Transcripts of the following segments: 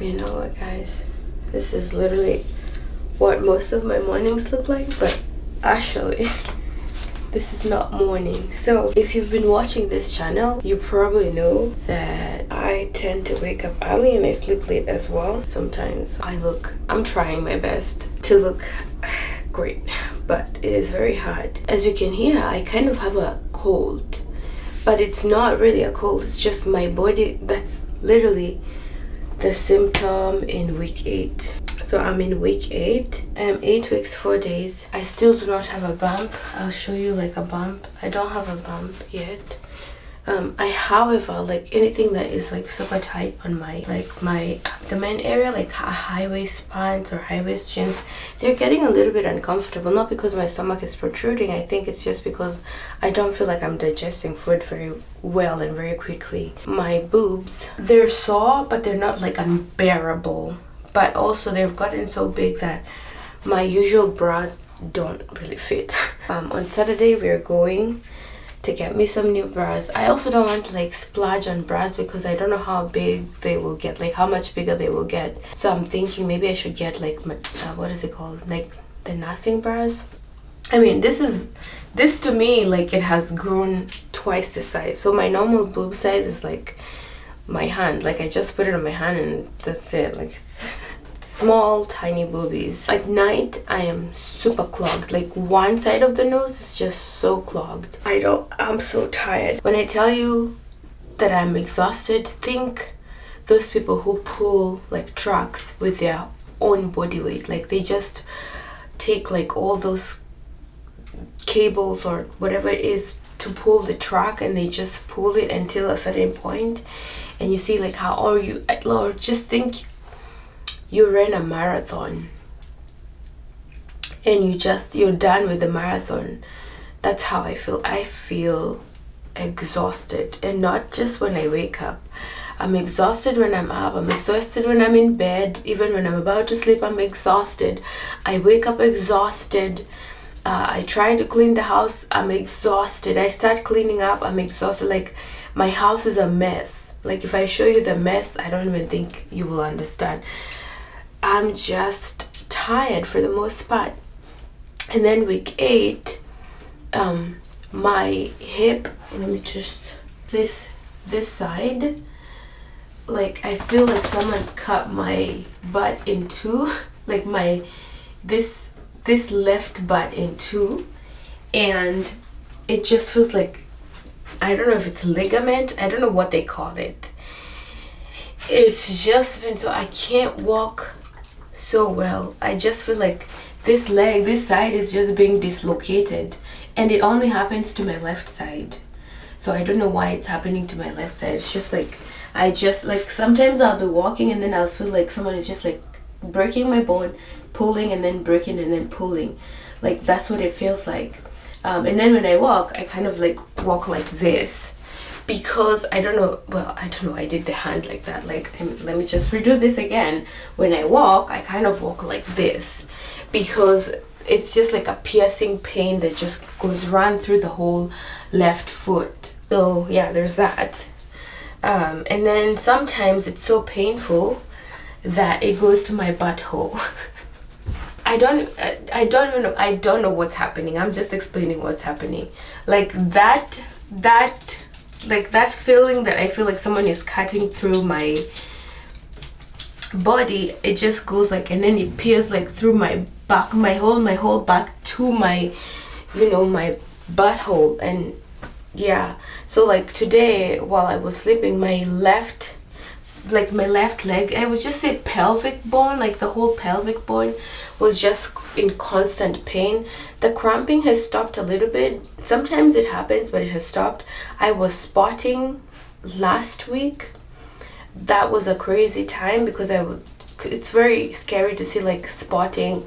You know what, guys? This is literally what most of my mornings look like, but actually, this is not morning. So if you've been watching this channel, you probably know that I tend to wake up early and I sleep late as well. Sometimes I'm trying my best to look great, but it is very hard. As you can hear, I kind of have a cold, but it's not really a cold. It's just my body. That's literally the symptom in week 8. So I'm in week 8. I'm 8 weeks 4 days. I still do not have a bump. I'll show you like a bump. I don't have a bump yet. However, like anything that is like super tight on my abdomen area, like high waist pants or high waist jeans, they're getting a little bit uncomfortable. Not because my stomach is protruding. I think it's just because I don't feel like I'm digesting food very well and very quickly. My boobs, they're sore, but they're not like unbearable. But also they've gotten so big that my usual bras don't really fit. On Saturday we're going to get me some new bras. I also don't want to like splurge on bras because I don't know how big they will get, like how much bigger they will get. So I'm thinking maybe I should get like what is it called, like the nursing bras. I mean, this to me, like it has grown twice the size. So my normal boob size is like my hand. Like I just put it on my hand and that's it. Like it's small tiny boobies. At night I am super clogged. Like one side of the nose is just so clogged. I'm so tired. When I tell you that I'm exhausted, think those people who pull like trucks with their own body weight. Like they just take like all those cables or whatever it is to pull the truck, and they just pull it until a certain point, and you see like how, or just think you ran a marathon and you're done with the marathon. That's how I feel. I feel exhausted, and not just when I wake up. I'm exhausted when I'm up. I'm exhausted when I'm in bed. Even when I'm about to sleep, I'm exhausted. I wake up exhausted. I try to clean the house. I'm exhausted. I start cleaning up. I'm exhausted. Like my house is a mess. Like if I show you the mess, I don't even think you will understand. I'm just tired for the most part. And then week 8, my hip, let me just, this side, like I feel like someone cut my butt in two, like this left butt in two, and it just feels like, I don't know if it's ligament, I don't know what they call it. It's just been so, I can't walk so well. I just feel like this side is just being dislocated, and it only happens to my left side. So I don't know why it's happening to my left side. It's just like, sometimes I'll be walking and then I'll feel like someone is just like breaking my bone, pulling and then breaking and then pulling. Like that's what it feels like. And then when I walk, I kind of like walk like this, because I don't know, I did the hand like that. Like, let me just redo this again. When I walk, I kind of walk like this, because it's just like a piercing pain that just goes run through the whole left foot. So yeah, there's that. And then sometimes it's so painful that it goes to my butthole. I don't know what's happening. I'm just explaining what's happening. Like that feeling that I feel like someone is cutting through my body, it just goes like, and then it pierces like through my back, my whole back to my, my butthole. And yeah, so like today while I was sleeping, my left leg, I would just say pelvic bone, like the whole pelvic bone was just in constant pain. The cramping has stopped a little bit. Sometimes it happens, but it has stopped. I was spotting last week. That was a crazy time because it's very scary to see like spotting.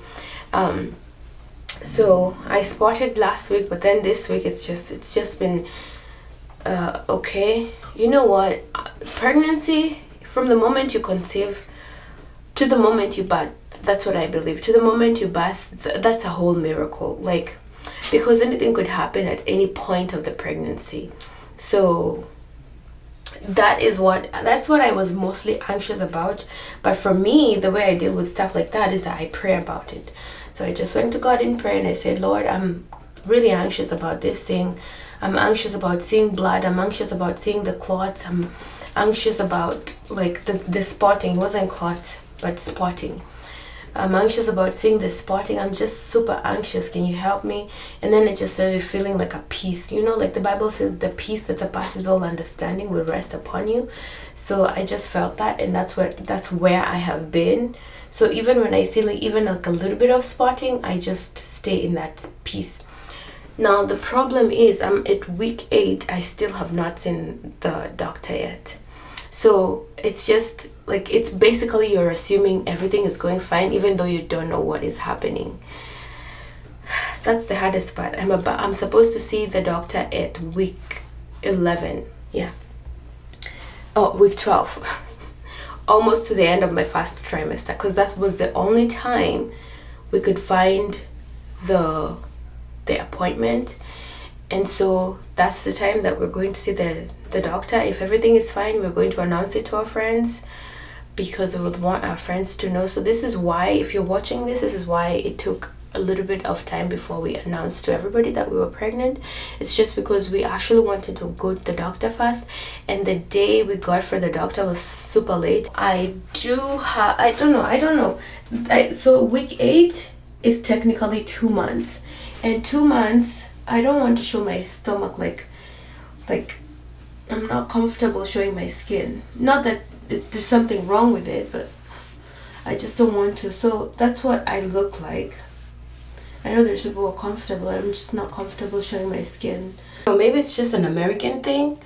So I spotted last week, but then this week it's just been okay. You know what? Pregnancy, from the moment you conceive to the moment you birth, that's what I believe. To the moment you birth, that's a whole miracle. Like, because anything could happen at any point of the pregnancy. So that's what I was mostly anxious about. But for me, the way I deal with stuff like that is that I pray about it. So I just went to God in prayer and I said, Lord, I'm really anxious about this thing. I'm anxious about seeing blood. I'm anxious about seeing the clots. I'm anxious about like the spotting. It wasn't clots, but spotting. I'm anxious about seeing the spotting. I'm just super anxious. Can you help me? And then I just started feeling like a peace. You know, like the Bible says, the peace that surpasses all understanding will rest upon you. So I just felt that, and that's where I have been. So even when I see like even like a little bit of spotting, I just stay in that peace. Now the problem is I'm at week 8. I still have not seen the doctor yet. So it's just like, it's basically you're assuming everything is going fine even though you don't know what is happening. That's the hardest part. I'm supposed to see the doctor at week 11. Yeah. Oh, week 12. Almost to the end of my first trimester, because that was the only time we could find the appointment. And so that's the time that we're going to see the doctor. If everything is fine, we're going to announce it to our friends, because we would want our friends to know. So this is why, if you're watching this is why it took a little bit of time before we announced to everybody that we were pregnant. It's just because we actually wanted to go to the doctor first, and the day we got for the doctor was super late. I don't know. So week 8 is technically 2 months, and 2 months, I don't want to show my stomach like I'm not comfortable showing my skin. Not that there's something wrong with it, but I just don't want to. So that's what I look like. I know there's people who are comfortable. I'm just not comfortable showing my skin. Or maybe it's just an American thing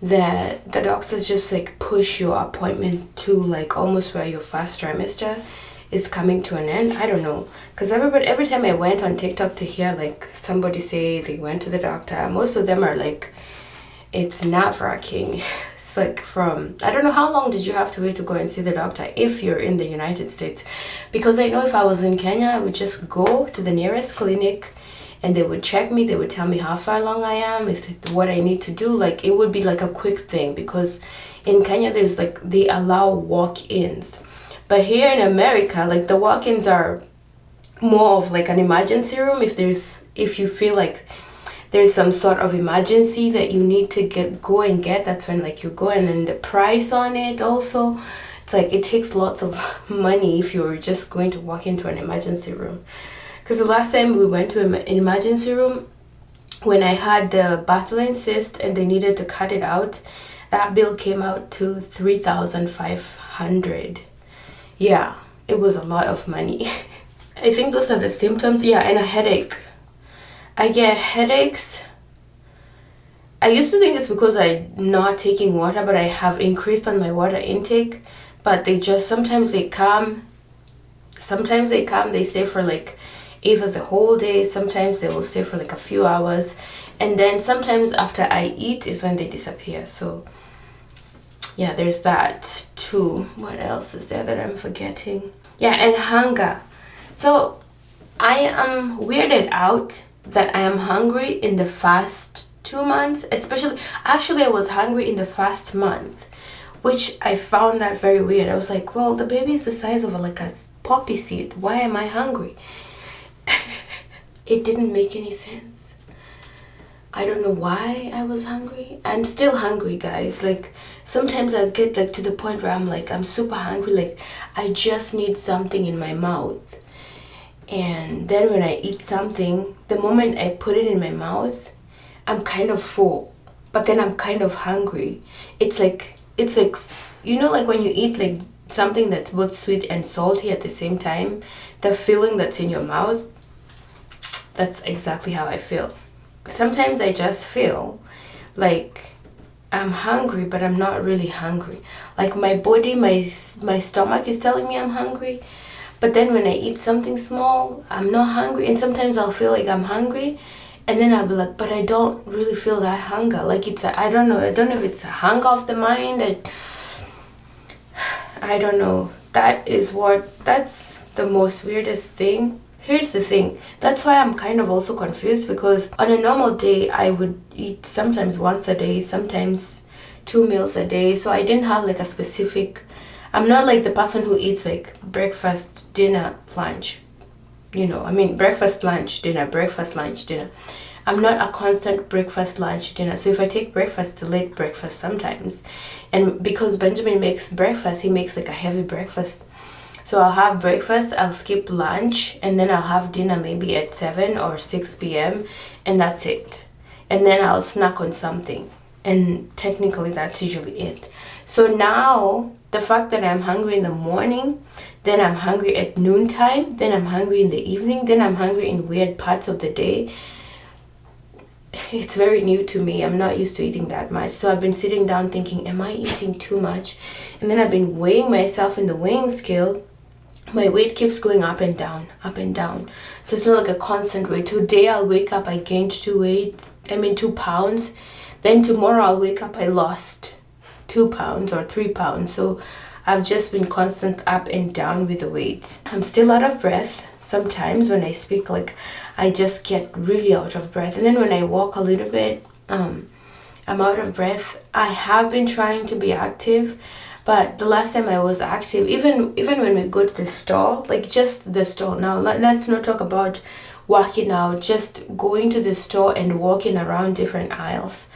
that the doctors just like push your appointment to like almost where your first trimester is coming to an end. I don't know, because every time I went on TikTok to hear like somebody say they went to the doctor, most of them are like, it's nerve-wracking. It's like from, I don't know, how long did you have to wait to go and see the doctor if you're in the United States? Because I know if I was in Kenya, I would just go to the nearest clinic and they would check me. They would tell me how far along I am, what I need to do. Like it would be like a quick thing, because in Kenya there's like, they allow walk-ins. But here in America, like the walk-ins are more of like an emergency room. If you feel like there's some sort of emergency that you need to go and get, that's when like you go. And then the price on it also, it's like it takes lots of money if you're just going to walk into an emergency room. Because the last time we went to an emergency room, when I had the battling cyst and they needed to cut it out, that bill came out to $3,500. Yeah, it was a lot of money. I think those are the symptoms. Yeah, and a headache. I get headaches. I used to think it's because I'm not taking water, but I have increased on my water intake. But they just, sometimes they come, they stay for like either the whole day, sometimes they will stay for like a few hours. And then sometimes after I eat is when they disappear. So yeah, there's that too. What else is there that I'm forgetting? Yeah, and hunger. So I am weirded out that I am hungry in the first 2 months, actually I was hungry in the first month, which I found that very weird. I was like, well, the baby is the size of like a poppy seed. Why am I hungry? It didn't make any sense. I don't know why I was hungry. I'm still hungry, guys. Like sometimes I get like to the point where I'm like, I'm super hungry. Like I just need something in my mouth. And then when I eat something, the moment I put it in my mouth, I'm kind of full, but then I'm kind of hungry. It's like, you know, like when you eat like something that's both sweet and salty at the same time, the feeling that's in your mouth, that's exactly how I feel. Sometimes I just feel like I'm hungry, but I'm not really hungry. Like my body, my stomach is telling me I'm hungry. But then when I eat something small, I'm not hungry. And sometimes I'll feel like I'm hungry. And then I'll be like, but I don't really feel that hunger. Like I don't know if it's a hunger of the mind. I don't know. That's the most weirdest thing. Here's the thing. That's why I'm kind of also confused, because on a normal day, I would eat sometimes once a day, sometimes 2 meals a day. So I didn't have like a specific, I'm not like the person who eats like breakfast, dinner, lunch. You know, I mean breakfast, lunch, dinner, breakfast, lunch, dinner. I'm not a constant breakfast, lunch, dinner. So if I take breakfast to late breakfast sometimes, and because Benjamin makes breakfast, he makes like a heavy breakfast. So I'll have breakfast, I'll skip lunch, and then I'll have dinner maybe at 7 or 6 p.m. and that's it. And then I'll snack on something. And technically that's usually it. So now the fact that I'm hungry in the morning, then I'm hungry at noontime, then I'm hungry in the evening, then I'm hungry in weird parts of the day, it's very new to me. I'm not used to eating that much. So I've been sitting down thinking, am I eating too much? And then I've been weighing myself in the weighing scale. My weight keeps going up and down, up and down. So it's not like a constant weight. Today I'll wake up, I gained 2 pounds. Then tomorrow I'll wake up, I lost 2 pounds or 3 pounds. So I've just been constant up and down with the weight. I'm still out of breath. Sometimes when I speak, like I just get really out of breath. And then when I walk a little bit, I'm out of breath. I have been trying to be active, but the last time I was active, even when we go to the store, like just the store. Now let's not talk about working out, just going to the store and walking around different aisles.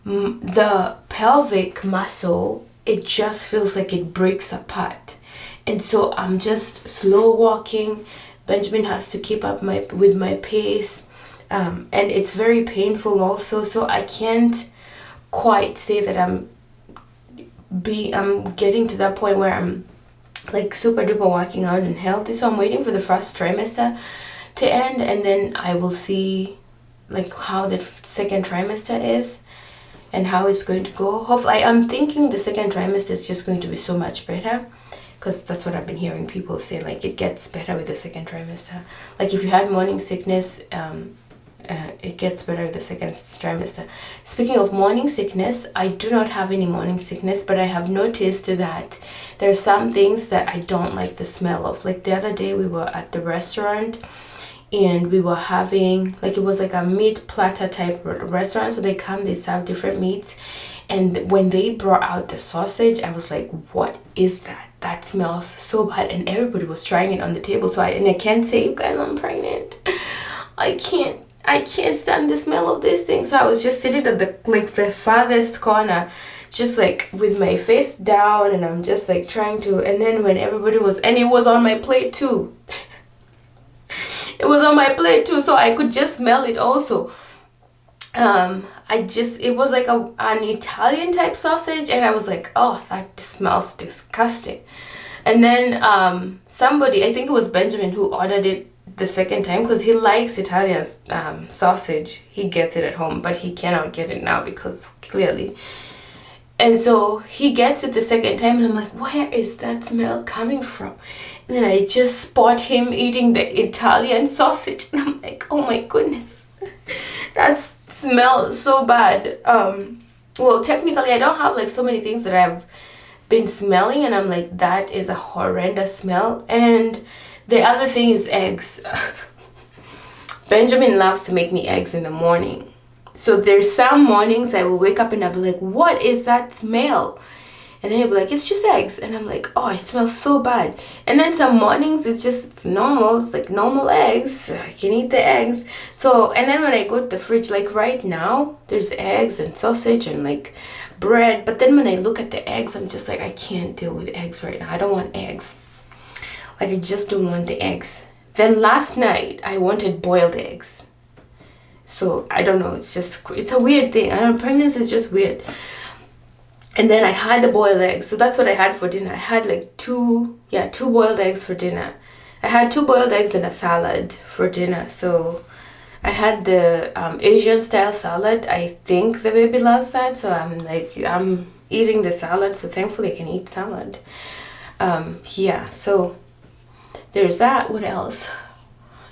The pelvic muscle, it just feels like it breaks apart. And so I'm just slow walking. Benjamin has to keep up with my pace. And it's very painful also. So I can't quite say that I'm getting to that point where I'm like super duper working out and healthy. So I'm waiting for the first trimester to end, and then I will see like how the second trimester is and how it's going to go. Hopefully, I'm thinking the second trimester is just going to be so much better, because that's what I've been hearing people say, like it gets better with the second trimester. Like if you had morning sickness, it gets better with the second trimester. Speaking of morning sickness, I do not have any morning sickness, but I have noticed that there are some things that I don't like the smell of. Like the other day we were at the restaurant and we were having, like, it was like a meat platter type restaurant. So they serve different meats. And when they brought out the sausage, I was like, what is that? That smells so bad. And everybody was trying it on the table. So I can't say, you guys, I'm pregnant. I can't stand the smell of this thing. So I was just sitting at the farthest corner, just like with my face down, and I'm just like trying to, and then when everybody was, and it was on my plate too. It was on my plate too, so I could just smell it also. It was like an Italian type sausage, and I was like, oh, that smells disgusting. And then somebody, I think it was Benjamin, who ordered it the second time because he likes Italian sausage. He gets it at home, but he cannot get it now because clearly. And so he gets it the second time, and I'm like, where is that smell coming from? And then I just spot him eating the Italian sausage, and I'm like, oh my goodness, that smells so bad. Well, technically I don't have like so many things that I've been smelling, and I'm like, that is a horrendous smell. And the other thing is eggs. Benjamin loves to make me eggs in the morning. So there's some mornings I will wake up and I'll be like, what is that smell? And then he'll be like, it's just eggs. And I'm like, oh, it smells so bad. And then some mornings it's normal. It's like normal eggs. I can eat the eggs. So, and then when I go to the fridge, like right now, there's eggs and sausage and like bread. But then when I look at the eggs, I'm just like, I can't deal with eggs right now. I don't want eggs. Like, I just don't want the eggs. Then last night, I wanted boiled eggs. So, I don't know. It's a weird thing. I don't know. Pregnancy is just weird. And then I had the boiled eggs. So that's what I had for dinner. I had like two boiled eggs for dinner. I had 2 boiled eggs and a salad for dinner. So I had the Asian style salad. I think the baby loves that. So I'm eating the salad. So thankfully I can eat salad. So there's that. What else?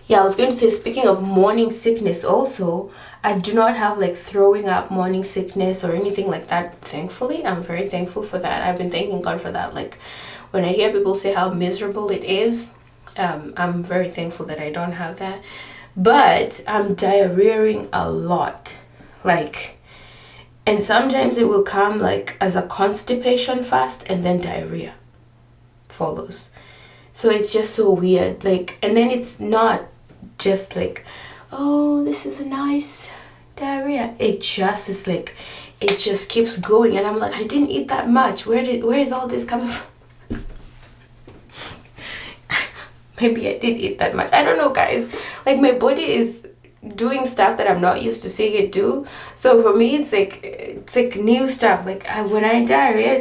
Yeah, I was going to say, speaking of morning sickness also, I do not have like throwing up morning sickness or anything like that, thankfully. I'm very thankful for that. I've been thanking God for that. Like when I hear people say how miserable it is, I'm very thankful that I don't have that. But I'm diarrheaing a lot. And And sometimes it will come like as a constipation fast, and then diarrhea follows. So it's just so weird. Like, and then it's not just like, oh, this is a nice diarrhea. It just is like, it just keeps going, and I'm like, I didn't eat that much. Where is all this coming from? Maybe I did eat that much. I don't know, guys. Like, my body is doing stuff that I'm not used to seeing it do. So for me, it's like new stuff. Like, when I diarrhea,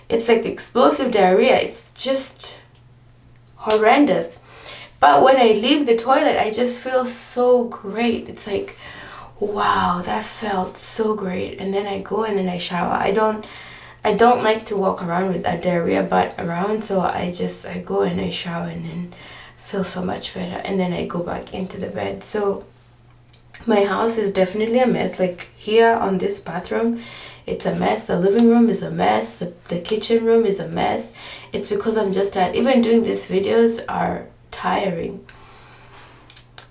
it's like explosive diarrhea. It's just horrendous. But when I leave the toilet, I just feel so great. It's like, wow, that felt so great. And then I go in and I shower. I don't like to walk around with a diarrhea butt around, so I go and I shower and then feel so much better, and then I go back into the bed. So my house is definitely a mess. Like, here on this bathroom, it's a mess. The living room is a mess. The kitchen room is a mess. It's because I'm just tired. Even doing these videos are tiring.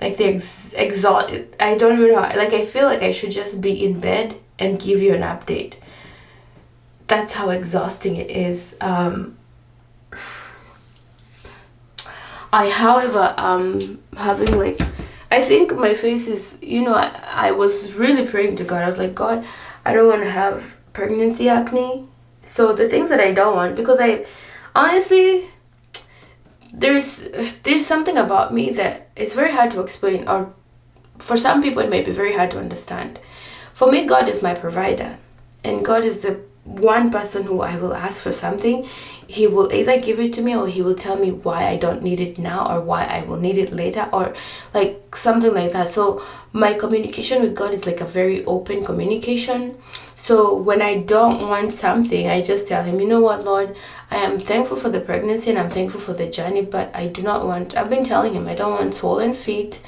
Like, they're exhausted. I don't even know. Like, I feel like I should just be in bed and give you an update. That's how exhausting it is. However, having like, I think my face is, I was really praying to God. I was like, God, I don't want to have pregnancy acne. So the things that I don't want, because I honestly, there's something about me that it's very hard to explain, or for some people it may be very hard to understand. For me, God is my provider, and God is the one person who I will ask for something. He will either give it to me, or he will tell me why I don't need it now, or why I will need it later, or like something like that. So my communication with God is like a very open communication. So when I don't want something, I just tell him, you know what, Lord, I am thankful for the pregnancy and I'm thankful for the journey, but I do not want, I've been telling him, I don't want swollen feet.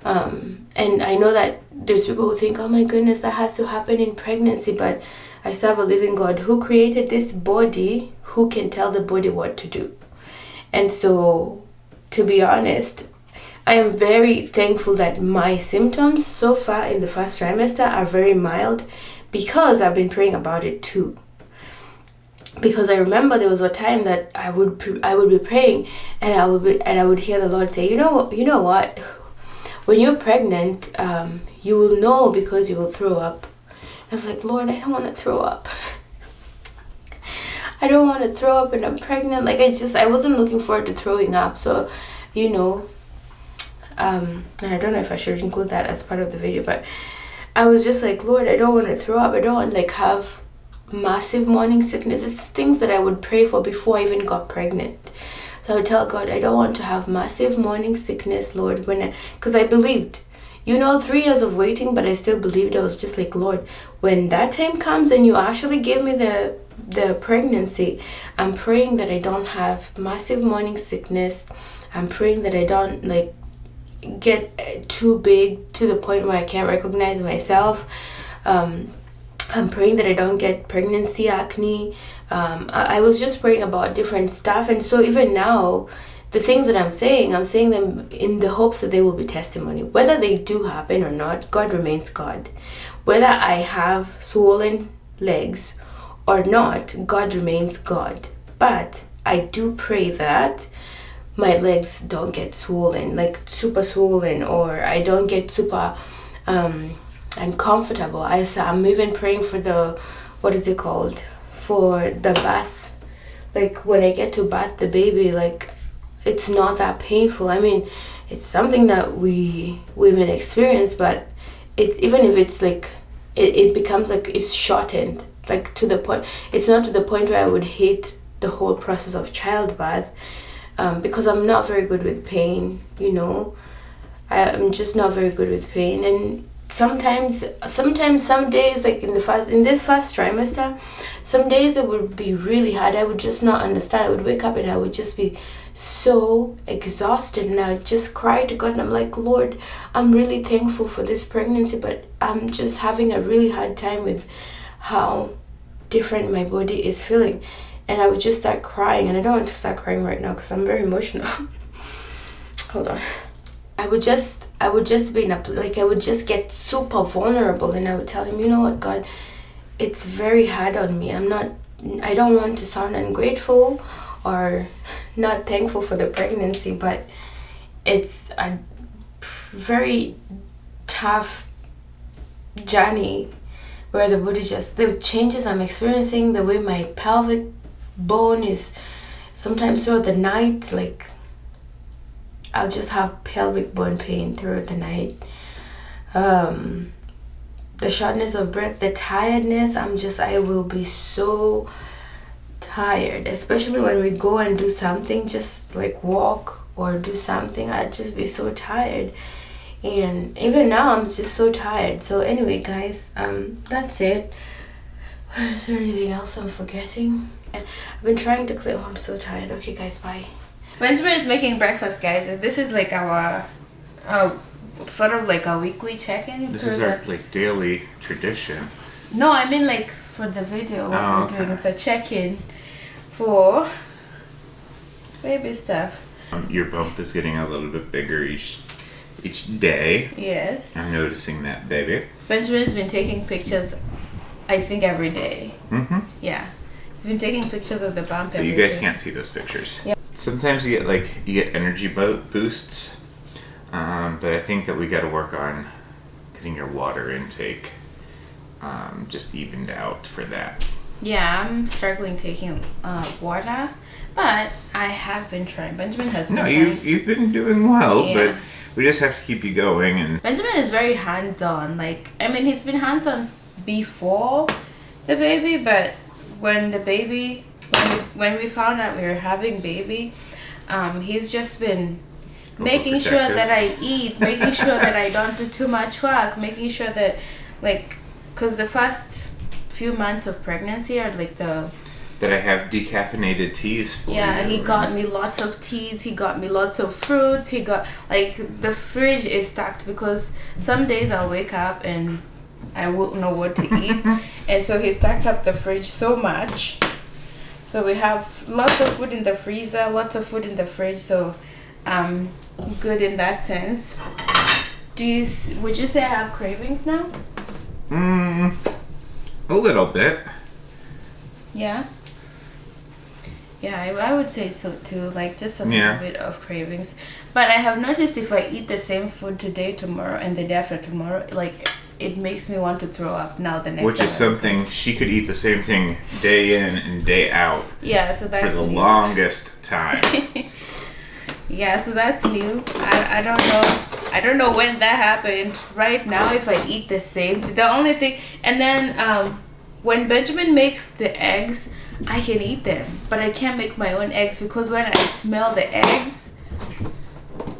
And I know that there's people who think, oh my goodness, that has to happen in pregnancy, but I serve a living God who created this body, who can tell the body what to do. And so, to be honest, I am very thankful that my symptoms so far in the first trimester are very mild, because I've been praying about it too. Because I remember there was a time that I would be praying, and I would hear the Lord say, you know what, when you're pregnant, you will know because you will throw up. I was like, Lord, I don't want to throw up. I don't want to throw up and I'm pregnant. Like, I wasn't looking forward to throwing up. So, I don't know if I should include that as part of the video, but I was just like, Lord, I don't want to throw up. I don't want to have massive morning sickness. It's things that I would pray for before I even got pregnant. So I would tell God, I don't want to have massive morning sickness, Lord, because I believed. 3 years of waiting, but I still believed. I was just like, Lord, when that time comes and you actually give me the pregnancy, I'm praying that I don't have massive morning sickness. I'm praying that I don't get too big to the point where I can't recognize myself. I'm praying that I don't get pregnancy acne. I was just praying about different stuff, and so even now, the things that I'm saying them in the hopes that they will be testimony. Whether they do happen or not, God remains God. Whether I have swollen legs or not, God remains God. But I do pray that my legs don't get swollen, like super swollen, or I don't get super uncomfortable. I'm even praying for for the bath. Like, when I get to bath the baby, it's not that painful. I mean, it's something that women experience, but even if it's it becomes it's shortened, to the point. It's not to the point where I would hate the whole process of childbirth, because I'm not very good with pain. I'm just not very good with pain, and sometimes some days, in this first trimester, some days it would be really hard. I would just not understand. I would wake up and I would just be so exhausted, and I would just cry to God, and I'm like, Lord, I'm really thankful for this pregnancy, but I'm just having a really hard time with how different my body is feeling. And I would just start crying, and I don't want to start crying right now because I'm very emotional. Hold on. I would just be I would just get super vulnerable, and I would tell him, you know what, God, it's very hard on me. I don't want to sound ungrateful or not thankful for the pregnancy, but it's a very tough journey where the body just, the changes I'm experiencing, the way my pelvic bone is sometimes throughout the night, like I'll just have pelvic bone pain throughout the night. The shortness of breath, the tiredness, I will be so tired, especially when we go and do something, just like walk or do something. I'd just be so tired, and even now I'm just so tired. So anyway guys, that's it. Is there anything else I'm forgetting? I've been trying to clear. Oh, I'm so tired. Okay guys, bye. Benjamin is making breakfast, guys. This is like our sort of like a weekly check-in. This is our like daily tradition. No, I mean like for the video what we're doing. It's a check-in for baby stuff. Your bump is getting a little bit bigger each day. Yes. I'm noticing that, baby. Benjamin's been taking pictures, I think, every day. Mm-hmm. Yeah. He's been taking pictures of the bump every day. But you guys can't see those pictures. Yeah. Sometimes you get energy boosts, but I think that we got to work on getting your water intake just evened out for that. Yeah, I'm struggling taking water, but I have been trying. Benjamin has been trying. You've been doing well, yeah. But we just have to keep you going. And Benjamin is very hands-on. Like, I mean, he's been hands-on before the baby, but when we found out we were having baby, he's just been making sure that I eat, making sure that I don't do too much work, making sure that, like, because the first few months of pregnancy are like that I have decaffeinated teas for you. Yeah, he got me lots of teas, he got me lots of fruits, he got, like, the fridge is stacked because some days I'll wake up and I won't know what to eat. And so he stacked up the fridge so much. So we have lots of food in the freezer, lots of food in the fridge, so good in that sense. Would you say I have cravings now? A little bit. Yeah. Yeah, I would say so too, like just a little bit of cravings. But I have noticed if I eat the same food today, tomorrow, and the day after tomorrow, like it makes me want to throw up now the next Which is something she could eat the same thing day in and day out. Yeah, so that's for the new. longest time. Yeah, so that's new. I don't know when that happened. Right now, if I eat the same, the only thing, and then when Benjamin makes the eggs, I can eat them, but I can't make my own eggs because when I smell the eggs,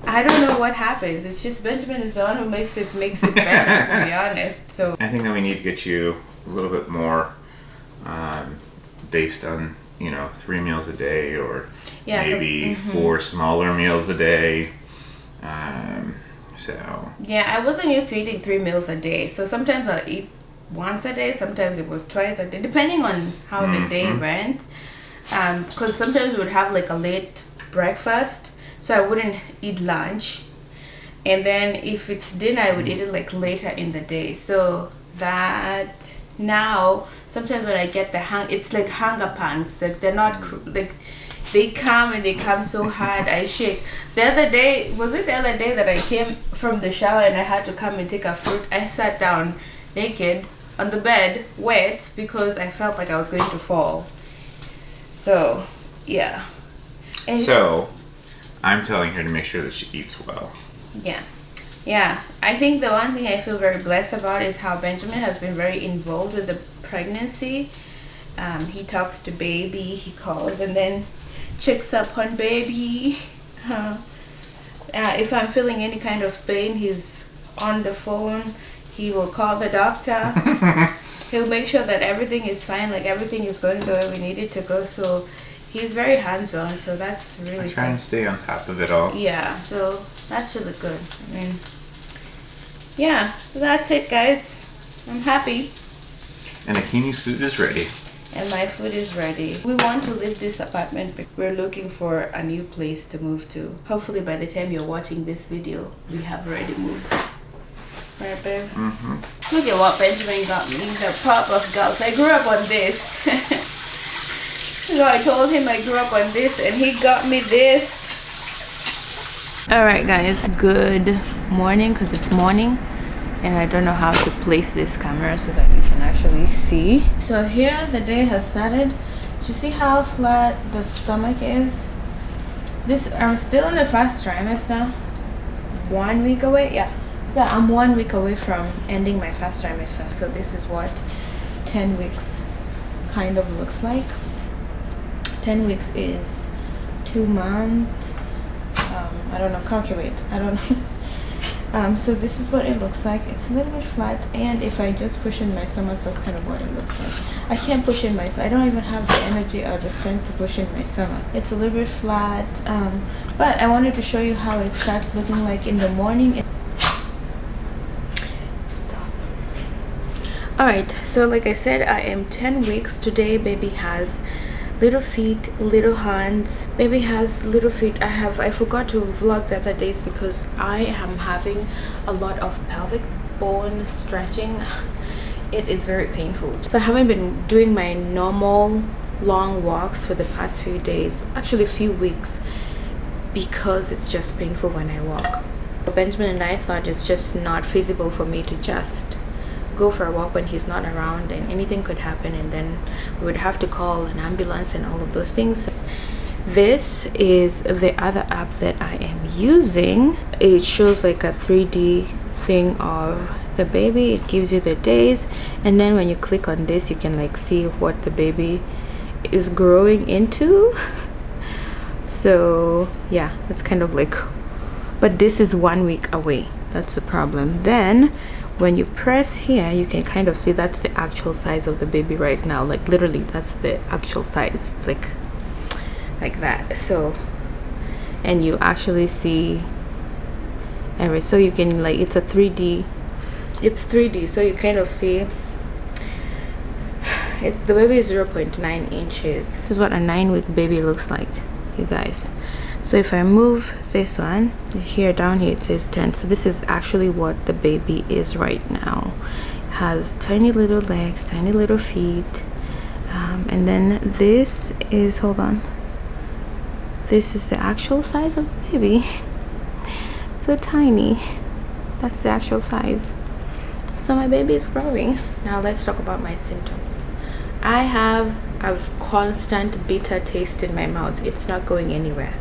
I don't know what happens. It's just Benjamin is the one who makes it better, to be honest. So I think that we need to get you a little bit more based on 3 meals a day, or maybe 4 smaller meals a day. Yeah, I wasn't used to eating 3 meals a day, so sometimes I'll eat once a day, sometimes it was twice a day, depending on how the day went. Because sometimes we would have like a late breakfast, so I wouldn't eat lunch, and then if it's dinner I would eat it like later in the day. So that now sometimes when I get the it's like hunger pangs, that they're not like they come so hard I shake. The other day that I came from the shower and I had to come and take a fruit, I sat down naked on the bed, wet, because I felt like I was going to fall. So yeah. And so I'm telling her to make sure that she eats well. Yeah, I think the one thing I feel very blessed about is how Benjamin has been very involved with the pregnancy. He talks to baby, he calls and then checks up on baby. If I'm feeling any kind of pain, he's on the phone. He will call the doctor. He'll make sure that everything is fine, like everything is going the way we need it to go. So he's very hands-on, so that's really trying to stay on top of it all. Yeah, so that's really good. I mean, yeah, so that's it, guys. I'm happy. And Akinyi's food is ready. And my food is ready. We want to leave this apartment, but we're looking for a new place to move to. Hopefully by the time you're watching this video, we have already moved. Right, babe? Look at what Benjamin got me, the P.O.BOX girls. I grew up on this. So I told him I grew up on this and he got me this. Alright guys, good morning, because it's morning and I don't know how to place this camera so that you can actually see. So here the day has started. Do you see how flat the stomach is? I'm still in the first trimester. 1 week away. Yeah, I'm 1 week away from ending my first trimester. So this is what 10 weeks kind of looks like. 10 weeks is 2 months. I don't know, calculate. I don't know. So this is what it looks like. It's a little bit flat, and if I just push in my stomach, that's kind of what it looks like. I can't push in my stomach. I don't even have the energy or the strength to push in my stomach. It's a little bit flat, but I wanted to show you how it starts looking like in the morning. Alright, so like I said, I am 10 weeks. Today baby has little feet, little hands. Baby has little feet. I forgot to vlog the other days because I am having a lot of pelvic bone stretching. It is very painful. So I haven't been doing my normal long walks for the past few days, actually a few weeks, because it's just painful when I walk. Benjamin and I thought it's just not feasible for me to just go for a walk when he's not around, and anything could happen, and then we would have to call an ambulance and all of those things. This is the other app that I am using. It shows like a 3D thing of the baby. It gives you the days, and then when you click on this you can like see what the baby is growing into. So yeah, it's kind of like, but this is 1 week away. That's the problem. Then when you press here, you can kind of see that's the actual size of the baby right now. Like literally, that's the actual size. It's like that. So, and you actually see every. So you can like, it's a 3D. It's 3D. So you kind of see. The baby is 0.9 inches. This is what a 9-week baby looks like, you guys. So if I move this one here, down here it says 10. So this is actually what the baby is right now. It has tiny little legs, tiny little feet, and then this is, hold on, this is the actual size of the baby. So tiny. That's the actual size. So my baby is growing. Now let's talk about my symptoms. I have a constant bitter taste in my mouth. It's not going anywhere.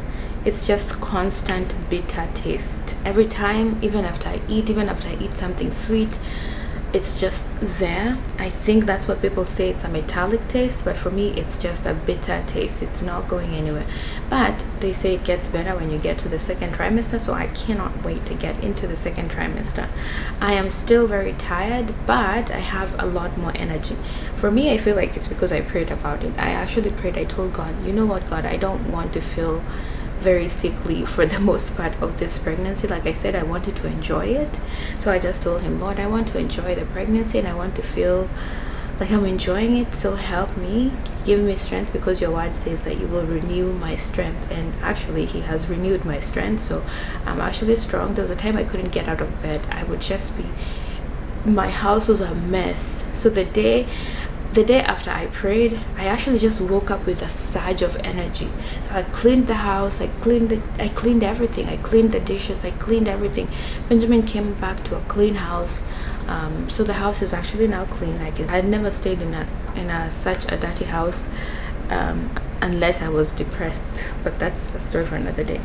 It's just constant bitter taste every time, even after I eat something sweet. It's just there. I think that's what people say, it's a metallic taste, but for me it's just a bitter taste. It's not going anywhere. But they say it gets better when you get to the second trimester, so I cannot wait to get into the second trimester. I am still very tired, but I have a lot more energy. For me, I feel like it's because I prayed about it. I actually prayed. I told God, you know what, God, I don't want to feel very sickly for the most part of this pregnancy. Like I said, I wanted to enjoy it, so I just told him, Lord, I want to enjoy the pregnancy and I want to feel like I'm enjoying it, so help me, give me strength, because your word says that you will renew my strength. And actually he has renewed my strength, so I'm actually strong. There was a time I couldn't get out of bed. I would just be, my house was a mess. So the day after I prayed, I actually just woke up with a surge of energy. So I cleaned the house, I cleaned everything. I cleaned the dishes, I cleaned everything. Benjamin came back to a clean house. So the house is actually now clean. I'd never stayed in such a dirty house unless I was depressed, but that's a story for another day.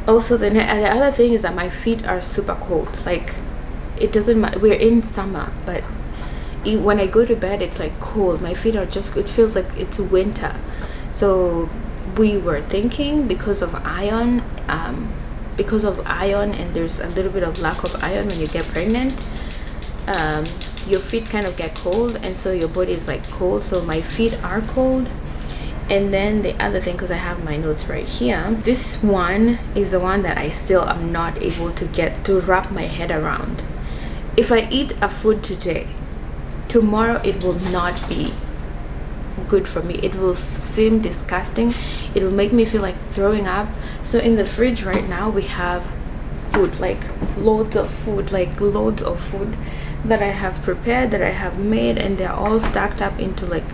Also, the other thing is that my feet are super cold. Like, it doesn't matter, we're in summer, but when I go to bed it's like cold. My feet are just, it feels like it's winter. So we were thinking because of iron, and there's a little bit of lack of iron when you get pregnant, your feet kind of get cold, and so your body is like cold. So my feet are cold. And then the other thing, because I have my notes right here, this one is the one that I still am not able to get to wrap my head around. If I eat a food today, tomorrow it will not be good for me. It will seem disgusting. It will make me feel like throwing up. So in the fridge right now we have food, like loads of food, that I have prepared, that I have made, and they're all stacked up into like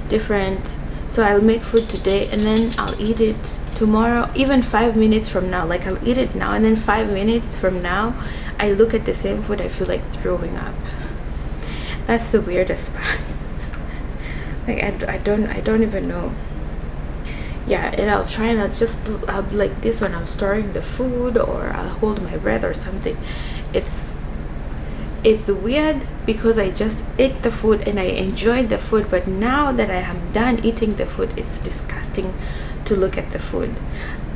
different. So I'll make food today and then I'll eat it tomorrow, even 5 minutes from now. Like I'll eat it now and then 5 minutes from now I look at the same food, I feel like throwing up. That's the weirdest part. Like I don't even know. Yeah, and I'll try and I'll be like this when I'm storing the food, or I'll hold my breath or something. It's weird because I just ate the food and I enjoyed the food, but now that I am done eating the food, it's disgusting to look at the food.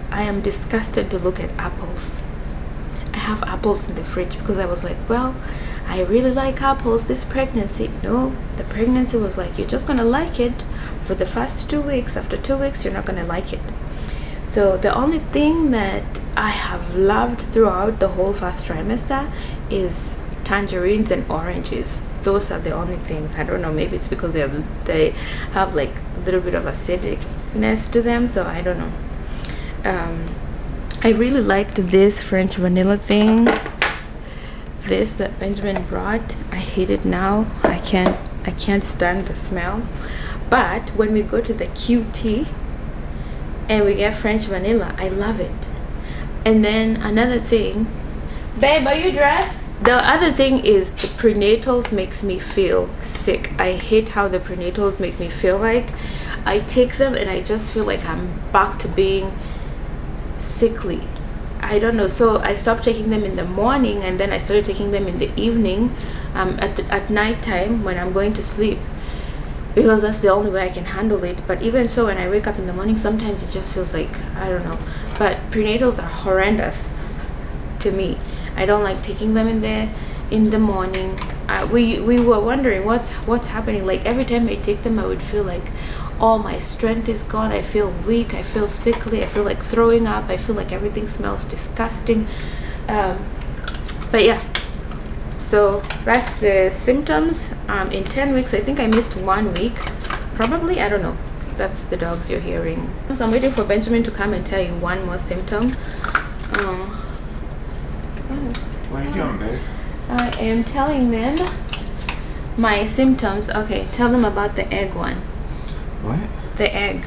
I am disgusted to look at apples. I have apples in the fridge because I was like, well, I really like apples this pregnancy. No, the pregnancy was like, you're just gonna like it for the first 2 weeks. After 2 weeks, you're not gonna like it. So the only thing that I have loved throughout the whole first trimester is tangerines and oranges. Those are the only things. I don't know, maybe it's because they have like a little bit of acidicness to them, so I don't know. I really liked this French vanilla thing, this that Benjamin brought. I hate it now. I can't stand the smell. But when we go to the QT and we get French vanilla, I love it. And then another thing, babe, are you dressed? The other thing is the prenatals makes me feel sick. I hate how the prenatals make me feel. Like I take them and I just feel like I'm back to being sickly. I don't know. So I stopped taking them in the morning and then I started taking them in the evening, at night time when I'm going to sleep, because that's the only way I can handle it. But even so, when I wake up in the morning, sometimes it just feels like, I don't know. But prenatals are horrendous to me. I don't like taking them in the morning. We were wondering what's happening. Like every time I take them, I would feel like all my strength is gone. I feel weak. I feel sickly. I feel like throwing up. I feel like everything smells disgusting. But yeah, so that's the symptoms. In 10 weeks, I think I missed 1 week. Probably, I don't know. That's the dogs you're hearing. So I'm waiting for Benjamin to come and tell you one more symptom. What are you doing, babe? I am telling them my symptoms. Okay, tell them about the egg one. What? The egg.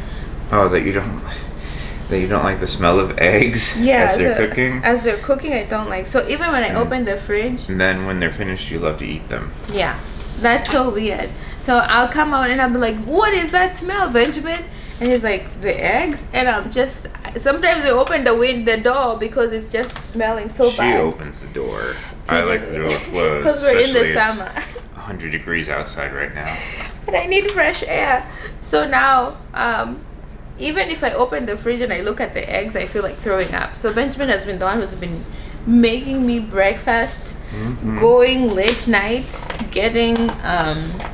Oh, that you don't like the smell of eggs as they're cooking? As they're cooking, I don't like. So even when I open the fridge. And then when they're finished, you love to eat them. Yeah, that's so weird. So I'll come out and I'll be like, what is that smell, Benjamin? And he's like, the eggs? And I'm just, sometimes I open the door because it's just smelling so bad. She opens the door. I like the door closed. Because we're in the summer. 100 degrees outside right now. But I need fresh air. So now, even if I open the fridge and I look at the eggs, I feel like throwing up. So Benjamin has been the one who's been making me breakfast, going late night, getting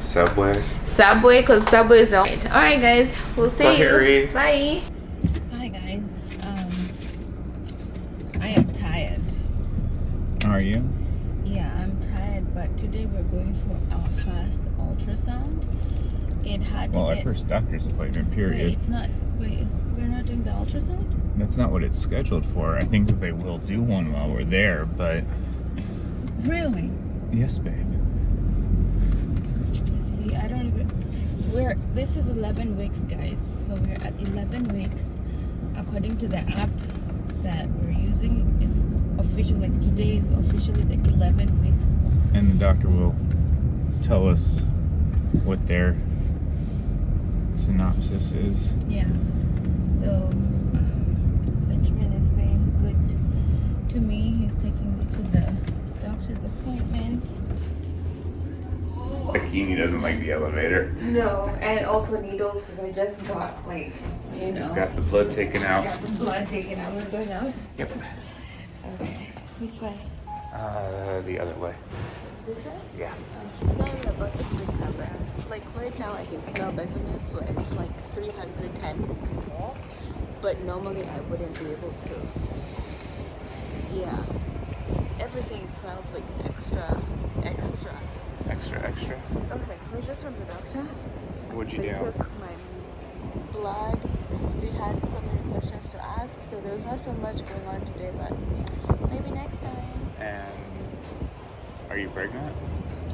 Subway, because Subway is on it. All right, guys, we'll see you. Bye. Hi, guys. I am tired. Are you? Yeah, I'm tired, but today we're going for our first ultrasound. It had to Our first doctor's appointment, period. We're not doing the ultrasound? That's not what it's scheduled for. I think that they will do one while we're there, but... Really? Yes, babe. See, I don't even... This is 11 weeks, guys. So we're at 11 weeks. According to the app that we're using, it's official, like today is officially the 11 weeks. And the doctor will tell us what their synopsis is. Yeah. So Benjamin is being good to me. He's taking me to the doctor's appointment. Akinyi doesn't like the elevator. No, and also needles because I just got Just got the blood taken out. Got the blood taken out. We're going out? Yep. Okay. Which way? The other way. This way? Yeah. It's not even about the three cover. Like right now I can smell Benjamin's sweat. It's like 300 times more. But normally I wouldn't be able to. Yeah. Everything smells like extra. Extra? Okay, we're just from the doctor. What'd you do? They took my blood. We had so many questions to ask, so There's not so much going on today, but maybe next time. And are you pregnant?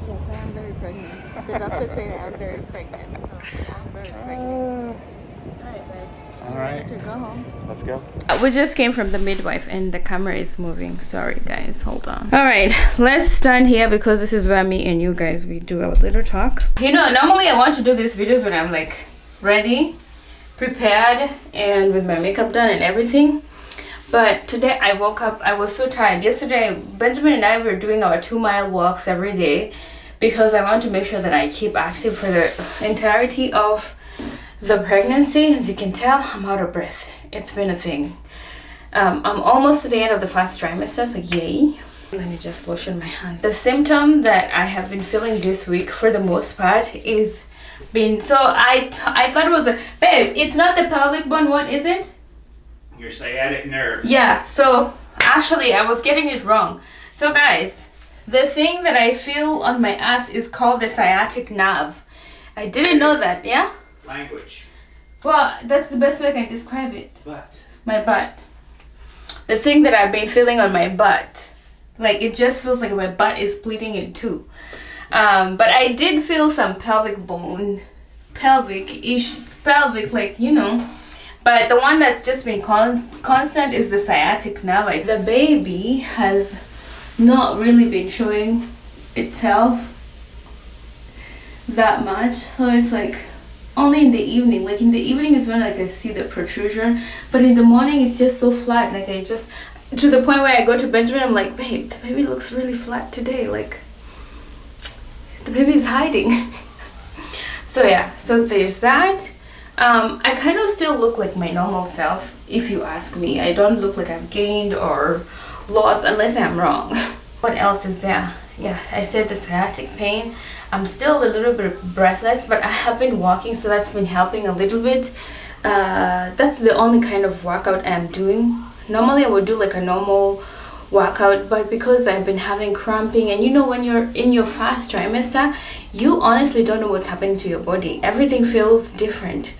Yes, I am very pregnant. The doctor said I am very pregnant, so I'm very pregnant. Alright, babe. All right. Ready to go home? Let's go. We just came from the midwife and the camera is moving. Sorry guys, hold on. All right, let's stand here because this is where me and you guys, we do our little talk. You know, normally I want to do these videos when I'm like ready, prepared, and with my makeup done and everything. But today I woke up, I was so tired. Yesterday, Benjamin and I were doing our 2-mile walks every day because I want to make sure that I keep active for the entirety of the pregnancy. As you can tell, I'm out of breath. It's been a thing. I'm almost to the end of the first trimester, so yay. Let me just lotion my hands. The symptom that I have been feeling this week for the most part is been, so I thought it was a, babe, it's not the pelvic bone, what is it? Your sciatic nerve. Yeah, so actually I was getting it wrong. So guys, the thing that I feel on my ass is called the sciatic nerve. I didn't know that, yeah? Language. Well, that's the best way I can describe it. Butt. My butt. The thing that I've been feeling on my butt. Like, it just feels like my butt is splitting in two. But I did feel some pelvic bone, pelvic, like, you know. But the one that's just been constant is the sciatic nerve. Like, the baby has not really been showing itself that much. So it's like only in the evening. Like in the evening is when like I see the protrusion. But in the morning it's just so flat. Like I just, to the point where I go to Benjamin, I'm like, babe, the baby looks really flat today. Like the baby is hiding. So yeah, so there's that. I kind of still look like my normal self, if you ask me. I don't look like I've gained or lost unless I'm wrong. What else is there? Yeah, I said the sciatic pain. I'm still a little bit breathless, but I have been walking, so that's been helping a little bit. That's the only kind of workout I'm doing. Normally I would do like a normal workout, but because I've been having cramping, and you know, when you're in your first trimester, you honestly don't know what's happening to your body. Everything feels different.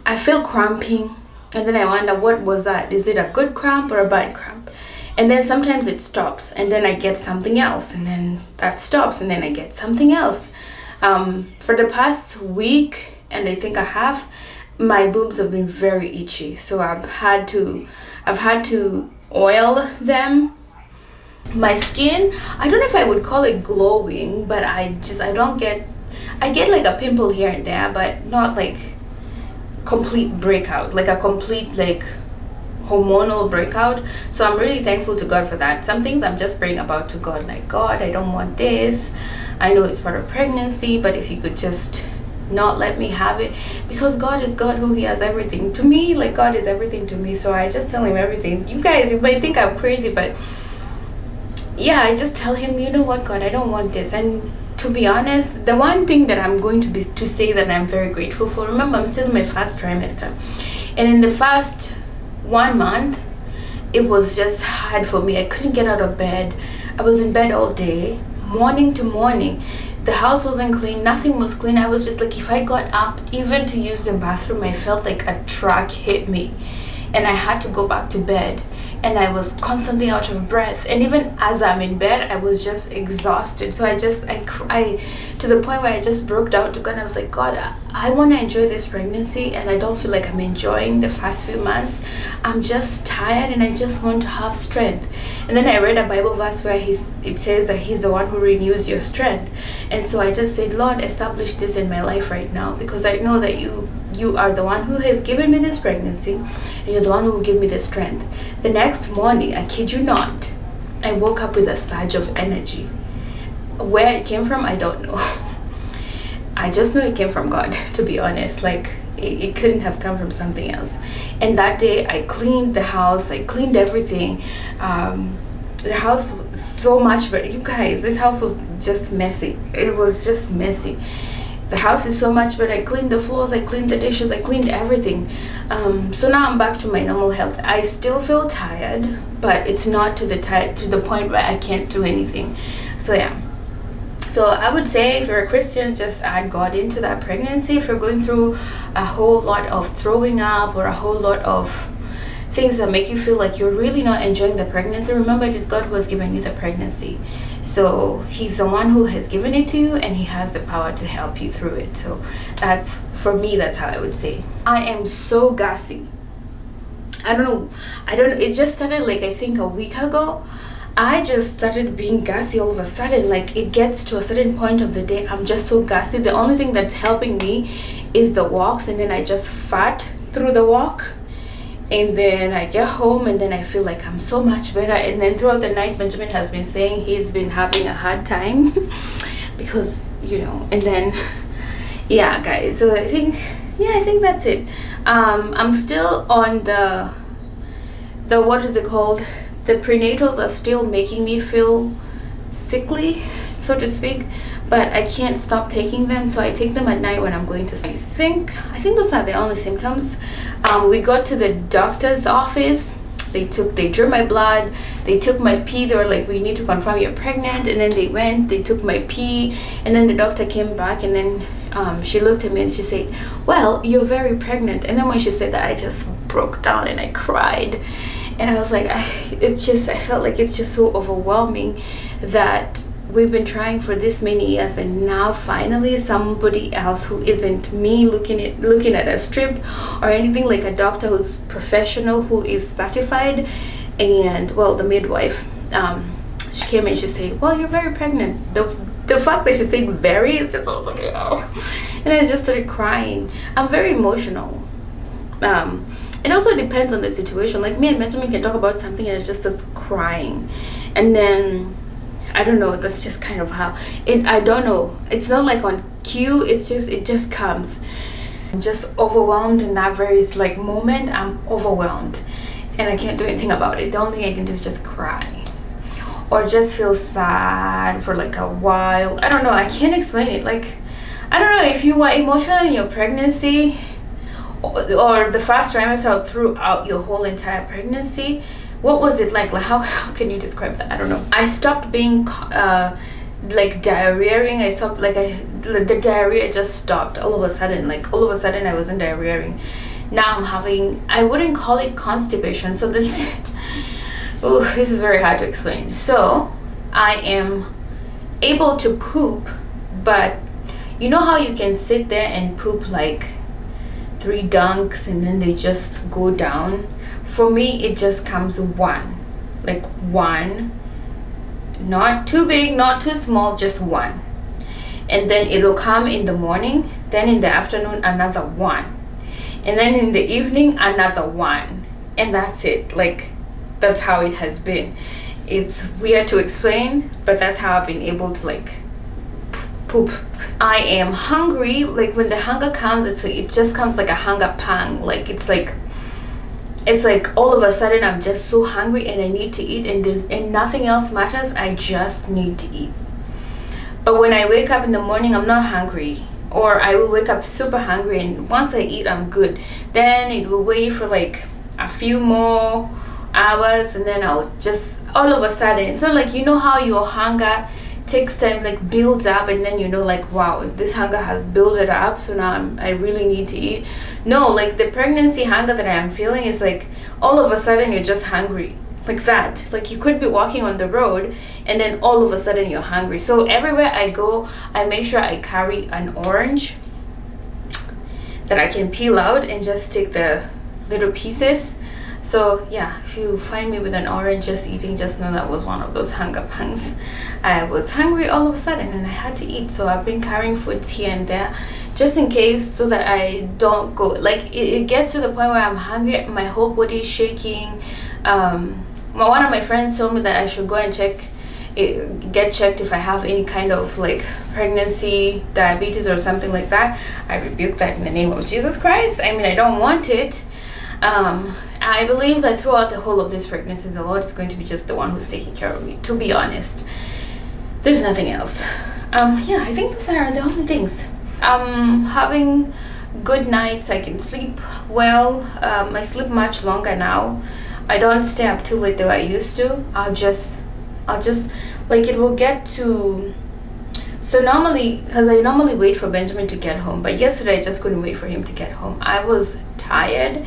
I feel cramping, and then I wonder, what was that? Is it a good cramp or a bad cramp? And then sometimes it stops, and then I get something else, and then that stops, and then I get something else. For the past week and I think a half, my boobs have been very itchy, so I've had to oil them. My skin, I don't know if I would call it glowing, but I get like a pimple here and there, but not like complete breakout, like a complete like hormonal breakout. So I'm really thankful to God for that. Some things I'm just praying about to God, like, God, I don't want this. I know it's part of pregnancy, but if you could just not let me have it, because God is God, who He has everything to me. Like, God is everything to me, so I just tell Him everything. You guys, you might think I'm crazy, but yeah, I just tell Him, you know what, God, I don't want this. And to be honest, the one thing that I'm going to say that I'm very grateful for, remember, I'm still in my first trimester, and in the first 1 month it was just hard for me. I couldn't get out of bed. I was in bed all day, morning to morning. The house wasn't clean, nothing was clean. I was just like, if I got up even to use the bathroom, I felt like a truck hit me, and I had to go back to bed, and I was constantly out of breath. And even as I'm in bed, I was just exhausted. So I to the point where I just broke down to God. I was like, God, I want to enjoy this pregnancy, and I don't feel like I'm enjoying the first few months. I'm just tired, and I just want to have strength. And then I read a Bible verse where it says that He's the one who renews your strength. And so I just said, Lord, establish this in my life right now, because I know that you are the one who has given me this pregnancy, and you're the one who will give me the strength. The next morning, I kid you not, I woke up with a surge of energy. Where it came from, I don't know. I just know it came from God, to be honest. Like, it couldn't have come from something else. And that day, I cleaned the house, I cleaned everything. The house was so much better. You guys, this house was just messy. It was just messy. The house is so much better. I cleaned the floors, I cleaned the dishes, I cleaned everything. So now I'm back to my normal health. I still feel tired, but it's not to the point where I can't do anything. So yeah. So I would say, if you're a Christian, just add God into that pregnancy. If you're going through a whole lot of throwing up or a whole lot of things that make you feel like you're really not enjoying the pregnancy, remember it is God who has given you the pregnancy. So he's the one who has given it to you, and he has the power to help you through it. So that's, for me, that's how I would say. I am so gassy. I don't know, it just started like, I think a week ago. I just started being gassy all of a sudden. Like, it gets to a certain point of the day, I'm just so gassy. The only thing that's helping me is the walks, and then I just fart through the walk, and then I get home, and then I feel like I'm so much better. And then throughout the night, Benjamin has been saying he's been having a hard time because, you know, and then yeah, guys, so I think that's it. I'm still on the what is it called, the prenatals are still making me feel sickly, so to speak, but I can't stop taking them. So I take them at night when I'm going to sleep. I think those are the only symptoms. We got to the doctor's office. They drew my blood, they took my pee. They were like, we need to confirm you're pregnant. And then they took my pee, and then the doctor came back, and then she looked at me and she said, well, you're very pregnant. And then when she said that, I just broke down and I cried. And I was like, I felt like it's just so overwhelming that we've been trying for this many years, and now finally somebody else who isn't me looking at a strip or anything, like a doctor who's professional, who is certified, and well, the midwife, she came and she said, well, you're very pregnant. The fact that she said very, it's just, I was like, oh. And I just started crying. I'm very emotional. It also depends on the situation. Like, me and Benjamin can talk about something and it just starts crying, and then I don't know, that's just kind of how it, I don't know, it's not like on cue, it just comes. I'm just overwhelmed in that very like moment. I'm overwhelmed and I can't do anything about it. The only thing I can do is just cry or just feel sad for like a while. I don't know, I can't explain it. Like, I don't know if you were emotional in your pregnancy or the first trimester throughout your whole entire pregnancy. What was it like? Like, how can you describe that? I don't know. I stopped being like diarrheaing. I stopped, like, the diarrhea just stopped all of a sudden. Like, all of a sudden I wasn't diarrheaing. Now I'm having, I wouldn't call it constipation. So this this is very hard to explain. So I am able to poop, but you know how you can sit there and poop like 3 dunks and then they just go down? For me, it just comes one, like one, not too big, not too small, just one. And then it'll come in the morning, then in the afternoon, another one. And then in the evening, another one. And that's it. Like, that's how it has been. It's weird to explain, but that's how I've been able to like poop. I am hungry. Like, when the hunger comes, it just comes like a hunger pang. Like, it's like all of a sudden I'm just so hungry and I need to eat, and nothing else matters. I just need to eat. But when I wake up in the morning, I'm not hungry, or I will wake up super hungry, and once I eat, I'm good. Then it will wait for like a few more hours, and then I'll just, all of a sudden, it's not like, you know how your hunger takes time, like builds up, and then you know, like, wow, this hunger has built it up, so now I really need to eat. No, like the pregnancy hunger that I am feeling is like all of a sudden you're just hungry, like that. Like, you could be walking on the road and then all of a sudden you're hungry. So everywhere I go, I make sure I carry an orange that I can peel out and just take the little pieces. So yeah, if you find me with an orange just eating, just know that was one of those hunger pangs. I was hungry all of a sudden and I had to eat, so I've been carrying foods here and there just in case, so that I don't go, like, it gets to the point where I'm hungry, my whole body is shaking. One of my friends told me that I should go and get checked if I have any kind of like pregnancy diabetes or something like that. I rebuke that in the name of Jesus Christ. I mean, I don't want it. I believe that throughout the whole of this pregnancy, the Lord is going to be just the one who's taking care of me, to be honest. There's nothing else. Yeah, I think those are the only things. Having good nights. I can sleep well. I sleep much longer now. I don't stay up too late the way I used to. I'll just like, it will get to, so normally, because I normally wait for Benjamin to get home, but yesterday I just couldn't wait for him to get home. I was tired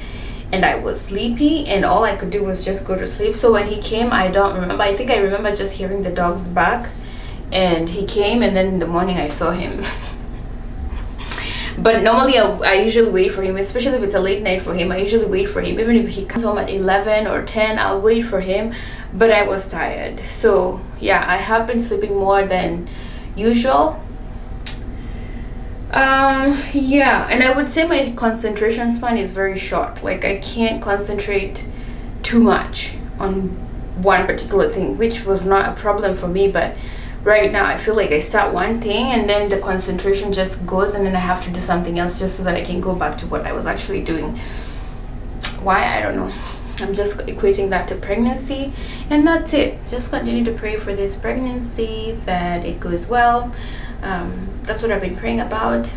and I was sleepy, and all I could do was just go to sleep. So when he came, I don't remember. I think I remember just hearing the dogs bark, and he came, and then in the morning I saw him. But normally I usually wait for him, especially if it's a late night for him. I usually wait for him. Even if he comes home at 11 or 10, I'll wait for him. But I was tired. So yeah, I have been sleeping more than usual. Yeah, and I would say my concentration span is very short. Like, I can't concentrate too much on one particular thing, which was not a problem for me, but right now I feel like I start one thing and then the concentration just goes, and then I have to do something else just so that I can go back to what I was actually doing. Why? I don't know. I'm just equating that to pregnancy, and that's it. Just continue to pray for this pregnancy, that it goes well. That's what I've been praying about.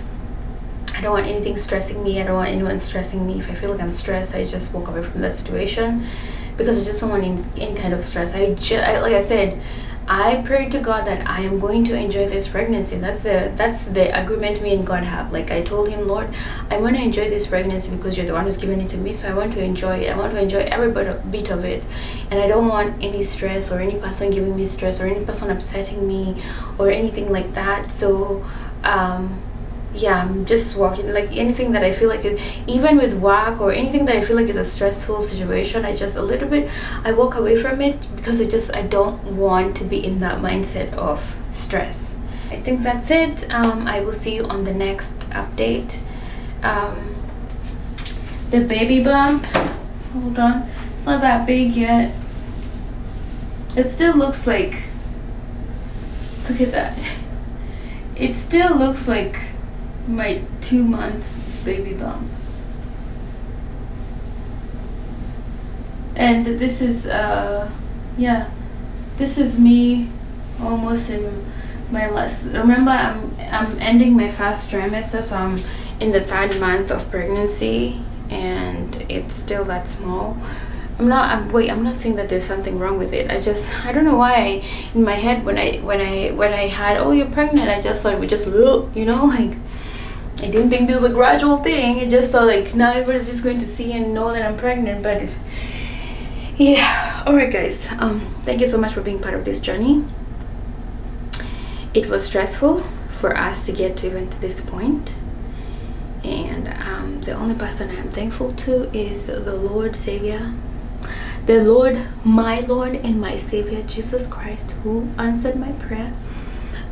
I don't want anything stressing me. I don't want anyone stressing me. If I feel like I'm stressed, I just walk away from that situation, because I just don't want any kind of stress. Like I said, I pray to God that I am going to enjoy this pregnancy. That's the agreement me and God have. Like, I told him, Lord, I want to enjoy this pregnancy because you're the one who's giving it to me. So I want to enjoy it. I want to enjoy every bit of it. And I don't want any stress or any person giving me stress or any person upsetting me or anything like that. So yeah, I'm just walking, like, anything that I feel like even with work or anything that I feel like is a stressful situation, I walk away from it, because I don't want to be in that mindset of stress. I think that's it. I will see you on the next update. The baby bump, hold on, it's not that big yet. It still looks like, look at that, it still looks like my 2 months baby bump. And this is yeah, this is me almost in my last, remember, I'm ending my first trimester, so I'm in the 3rd month of pregnancy, and it's still that small. I'm not saying that there's something wrong with it. I don't know why in my head when I had, oh, you're pregnant, I just thought we just, you know, like, I didn't think this was a gradual thing. I just thought, like, now everybody's just going to see and know that I'm pregnant. But yeah, alright guys, thank you so much for being part of this journey. It was stressful for us to get to even to this point, and the only person I am thankful to is the Lord Savior, the Lord, my Lord and my Savior, Jesus Christ, who answered my prayer,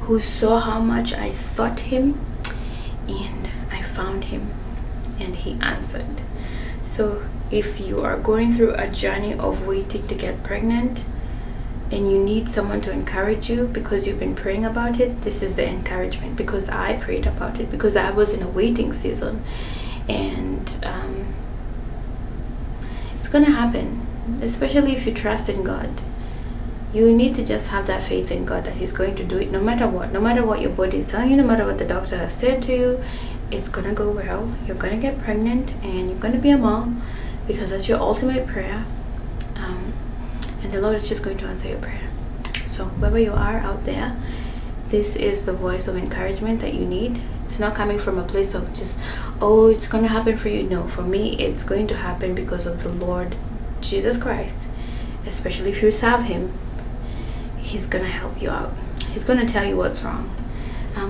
who saw how much I sought him, and I found him, and he answered. So if you are going through a journey of waiting to get pregnant and you need someone to encourage you because you've been praying about it, this is the encouragement, because I prayed about it, because I was in a waiting season, and it's gonna happen, especially if you trust in God. You need to just have that faith in God that he's going to do it no matter what your body is telling you, no matter what the doctor has said to you. It's gonna go well. You're gonna get pregnant and you're gonna be a mom, because that's your ultimate prayer, and the Lord is just going to answer your prayer. So wherever you are out there, this is the voice of encouragement that you need. It's not coming from a place of just, oh, it's gonna happen for you. No, for me, it's going to happen because of the Lord Jesus Christ. Especially if you serve him, he's gonna help you out. He's gonna tell you what's wrong.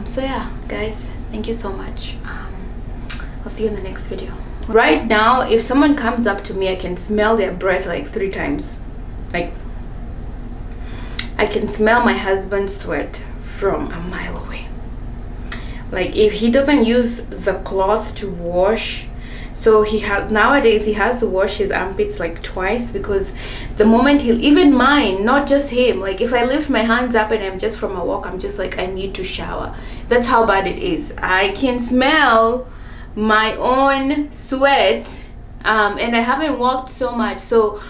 So yeah, guys, thank you so much. I'll see you in the next video. Right now, if someone comes up to me, I can smell their breath like 3 times. Like, I can smell my husband's sweat from a mile away. Like, if he doesn't use the cloth to wash, so nowadays he has to wash his armpits like twice, because the moment even mine, not just him, like if I lift my hands up and I'm just from a walk, I'm just like, I need to shower. That's how bad it is. I can smell my own sweat, and I haven't walked so much, so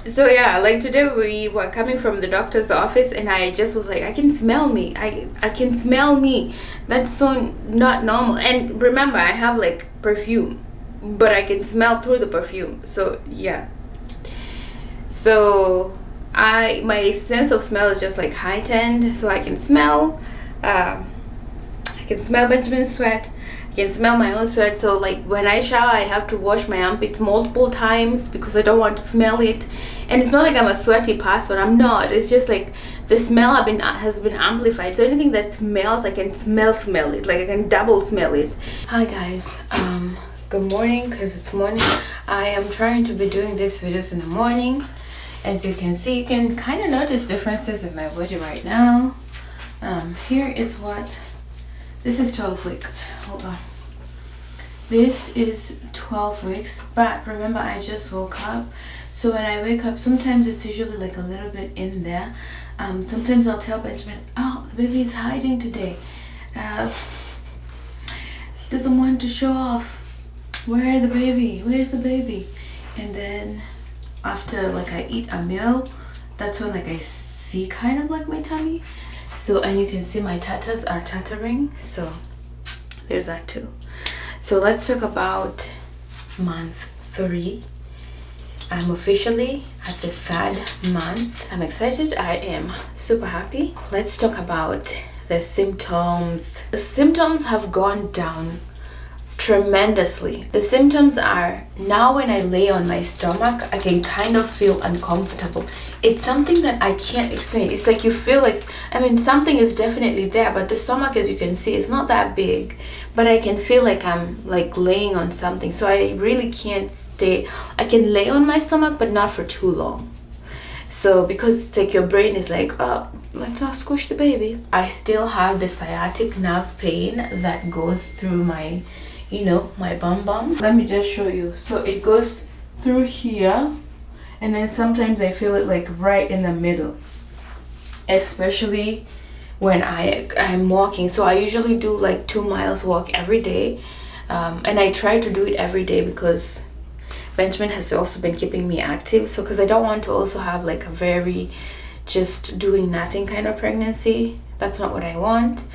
so yeah, like today we were coming from the doctor's office, and I just was like, I can smell me. I can smell me. That's so not normal. And remember, I have like perfume, but I can smell through the perfume. So yeah. So my sense of smell is just like heightened. So I can smell. I can smell Benjamin's sweat. I can smell my own sweat. So like when I shower, I have to wash my armpits multiple times because I don't want to smell it. And it's not like I'm a sweaty person, I'm not. It's just like the smell has been amplified. So anything that smells, I can smell it. Like I can double smell it. Hi guys, good morning, because it's morning. I am trying to be doing these videos in the morning. As you can see, you can kind of notice differences in my body right now. Here is what, this is 12 weeks. Hold on. This is 12 weeks, but remember I just woke up. So when I wake up, sometimes it's usually like a little bit in there. Sometimes I'll tell Benjamin, oh, the baby is hiding today. Doesn't want to show off. Where's the baby? And then after like I eat a meal, that's when like I see kind of like my tummy. So, and you can see my tatas are tattering. So there's that too. So let's talk about month 3. I'm officially at the 3rd month. I'm excited. I am super happy. Let's talk about the symptoms. The symptoms have gone down tremendously. The symptoms are, now when I lay on my stomach, I can kind of feel uncomfortable. It's something that I can't explain. It's like you feel like, I mean, something is definitely there, but the stomach, as you can see, is not that big, but I can feel like I'm like laying on something. So I really can't stay. I can lay on my stomach, but not for too long. So because it's like your brain is like, oh, let's not squish the baby. I still have the sciatic nerve pain that goes through my, you know, my bum. Let me just show you. So it goes through here, and then sometimes I feel it like right in the middle, especially when I'm walking. So I usually do like 2 miles walk every day, and I try to do it every day because Benjamin has also been keeping me active. So because I don't want to also have like a very just doing nothing kind of pregnancy. That's not what I want.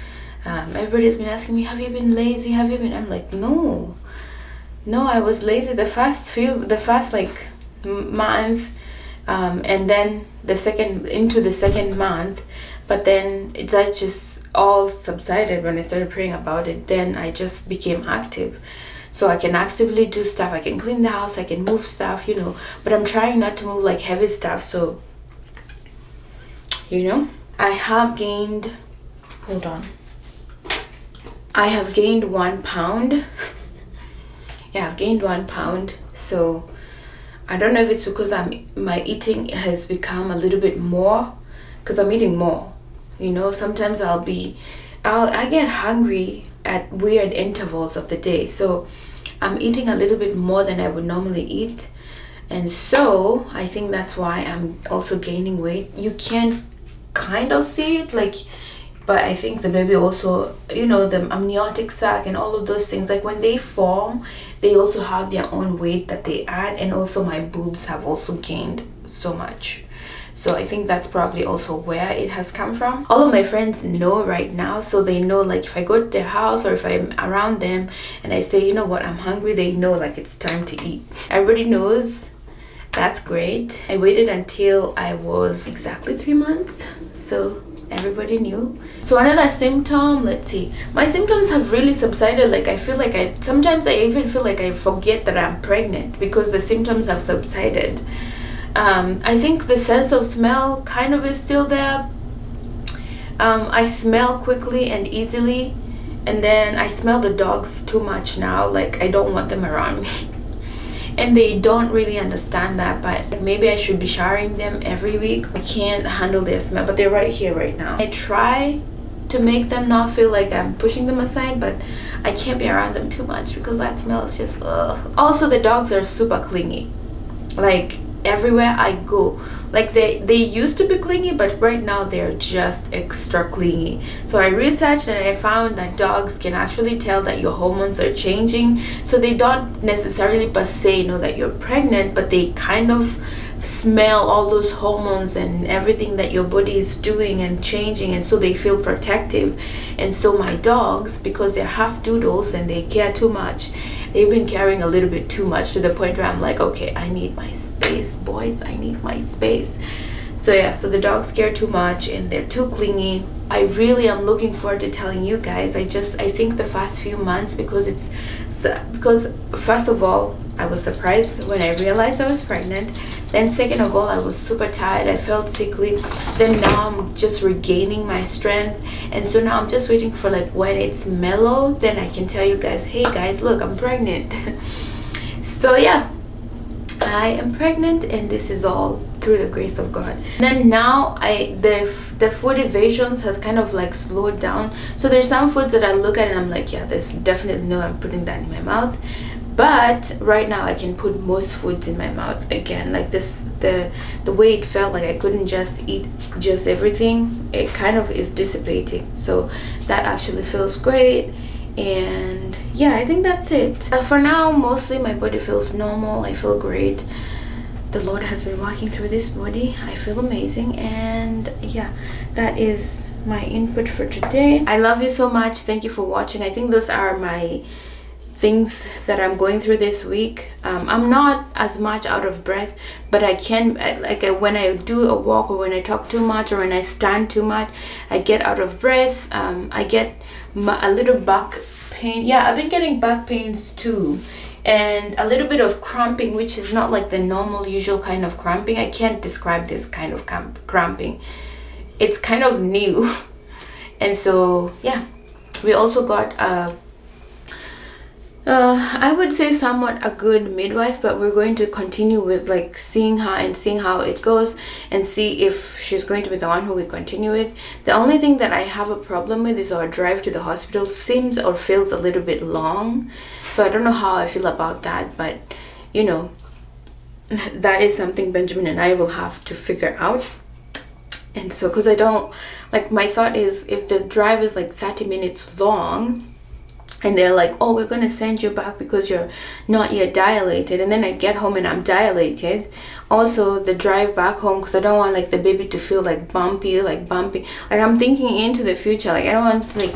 Everybody's been asking me, have you been lazy? I'm like, no, I was lazy the first like month, and then into the second month, but then that just all subsided when I started praying about it. Then I just became active, so I can actively do stuff. I can clean the house, I can move stuff, you know, but I'm trying not to move like heavy stuff. So, you know, I have gained, hold on, I have gained 1 pound. Yeah, I've gained 1 pound. So I don't know if it's because my eating has become a little bit more, because I'm eating more. You know, sometimes I get hungry at weird intervals of the day. So I'm eating a little bit more than I would normally eat. And so I think that's why I'm also gaining weight. You can kind of see it, like, but I think the baby also, you know, the amniotic sac and all of those things, like when they form, they also have their own weight that they add. And also my boobs have also gained so much. So I think that's probably also where it has come from. All of my friends know right now, so they know, like, if I go to their house or if I'm around them and I say, you know what, I'm hungry, they know like it's time to eat. Everybody knows. That's great. I waited until I was exactly 3 months, so everybody knew. So another symptom, let's see, my symptoms have really subsided. Like I feel like sometimes I even feel like I forget that I'm pregnant because the symptoms have subsided. I think the sense of smell kind of is still there. I smell quickly and easily, and then I smell the dogs too much now. Like I don't want them around me. And they don't really understand that, but maybe I should be showering them every week. I can't handle their smell, but they're right here right now. I try to make them not feel like I'm pushing them aside, but I can't be around them too much because that smell is just ugh. Also, the dogs are super clingy. Like everywhere I go, like they used to be clingy, but right now they're just extra clingy. So I researched and I found that dogs can actually tell that your hormones are changing. So they don't necessarily per se know that you're pregnant, but they kind of smell all those hormones and everything that your body is doing and changing, and so they feel protective. And so my dogs, because they're half doodles and they care too much, they've been caring a little bit too much, to the point where I'm like, okay, I need my space, boys, I need my space. So yeah, so the dogs care too much and they're too clingy. I really am looking forward to telling you guys. I think the first few months, because first of all, I was surprised when I realized I was pregnant. Then second of all, I was super tired. I felt sickly. Then now I'm just regaining my strength. And so now I'm just waiting for like when it's mellow, then I can tell you guys, hey guys, look, I'm pregnant. So yeah, I am pregnant, and this is all through the grace of God. Then now the food evasions has kind of like slowed down. So there's some foods that I look at and I'm like, yeah, there's definitely no I'm putting that in my mouth. But right now I can put most foods in my mouth again. Like this, the way it felt like I couldn't just eat just everything, it kind of is dissipating. So that actually feels great. And yeah, I think that's it. For now, mostly my body feels normal. I feel great. The Lord has been walking through this body. I feel amazing. And yeah, that is my input for today. I love you so much. Thank you for watching. I think those are my things that I'm going through this week. I'm not as much out of breath, but I can, when I do a walk, or when I talk too much, or when I stand too much, I get out of breath. I get a little back pain. Yeah, I've been getting back pains too, and a little bit of cramping, which is not like the normal usual kind of cramping. I can't describe this kind of cramping. It's kind of new. And so yeah, we also got I would say somewhat a good midwife, but we're going to continue with like seeing her and seeing how it goes, and see if she's going to be the one who we continue with. The only thing that I have a problem with is our drive to the hospital seems or feels a little bit long. So I don't know how I feel about that, but you know, that is something Benjamin and I will have to figure out. And so, because I don't like, my thought is if the drive is like 30 minutes long, and they're like, oh, we're going to send you back because you're not yet dilated, and then I get home and I'm dilated. Also, the drive back home, because I don't want like the baby to feel like bumpy. Like I'm thinking into the future. Like I don't want like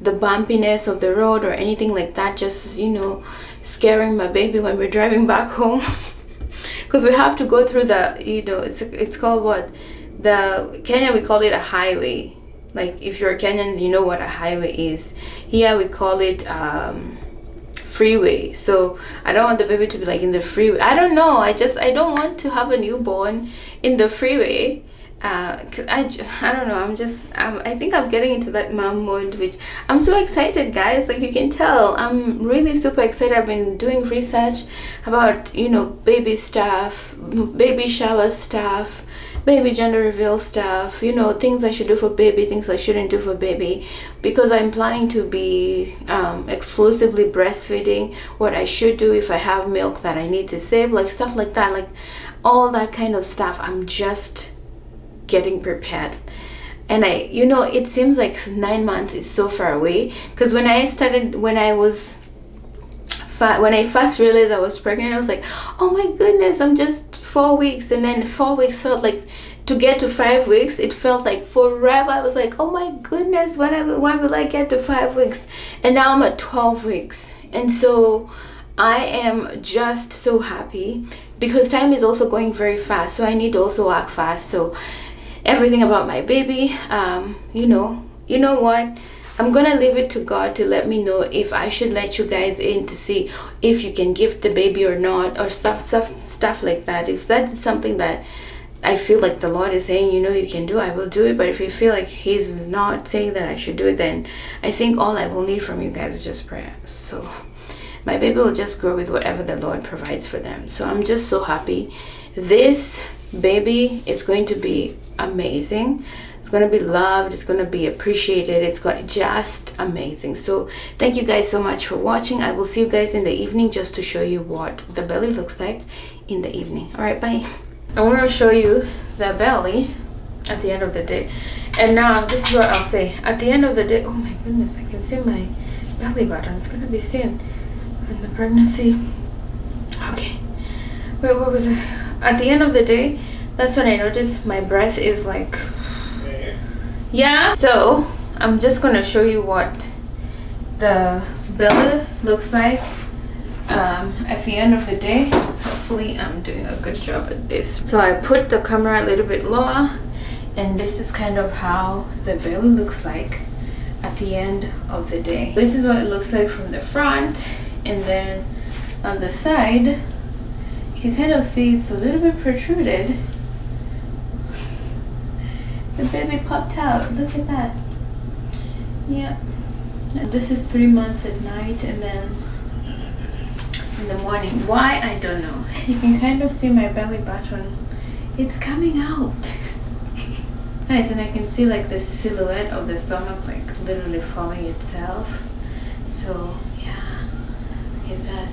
the bumpiness of the road or anything like that, just, you know, scaring my baby when we're driving back home. Because we have to go through the, you know, it's called what? The Kenya, we call it a highway. Like if you're a Kenyan, you know what a highway is. Here we call it freeway. So I don't want the baby to be like in the freeway. I don't know. I don't want to have a newborn in the freeway. Cause I don't know. I think I'm getting into that mom mode, which I'm so excited, guys. Like you can tell, I'm really super excited. I've been doing research about, you know, baby stuff, baby shower stuff, baby gender reveal stuff, you know, things I should do for baby, things I shouldn't do for baby, because I'm planning to be exclusively breastfeeding, what I should do if I have milk that I need to save, like stuff like that, like all that kind of stuff. I'm just getting prepared. And you know, it seems like 9 months is so far away, because when I first realized I was pregnant, I was like, oh my goodness, I'm just 4 weeks. And then 4 weeks felt like, to get to 5 weeks, it felt like forever. I was like, oh my goodness, when will I get to 5 weeks? And now I'm at 12 weeks. And so I am just so happy, because time is also going very fast, so I need to also work fast. So everything about my baby, you know what, I'm gonna leave it to God to let me know if I should let you guys in to see if you can give the baby or not, or stuff like that. If that's something that I feel like the Lord is saying, you know, you can do, I will do it. But if you feel like He's not saying that I should do it, then I think all I will need from you guys is just prayer. So my baby will just grow with whatever the Lord provides for them. So I'm just so happy. This baby is going to be amazing. It's going to be loved. It's going to be appreciated. It's got just amazing. So thank you guys so much for watching. I will see you guys in the evening, just to show you what the belly looks like in the evening. All right, bye. I want to show you the belly at the end of the day. And now this is what I'll say. At the end of the day, oh my goodness, I can see my belly button. It's going to be seen in the pregnancy. Okay. Wait, what was it? At the end of the day, that's when I noticed my breath is like, yeah. So I'm just gonna show you what the belly looks like at the end of the day. hopefully I'm doing a good job at this. So I put the camera a little bit lower, and this is kind of how the belly looks like at the end of the day. This is what it looks like from the front, and then on the side you can kind of see it's a little bit protruded. The baby popped out. Look at that. Yep. And this is 3 months at night, and then in the morning. Why? I don't know. You can kind of see my belly button. It's coming out. Nice, and I can see like the silhouette of the stomach like literally forming itself. So yeah, look at that.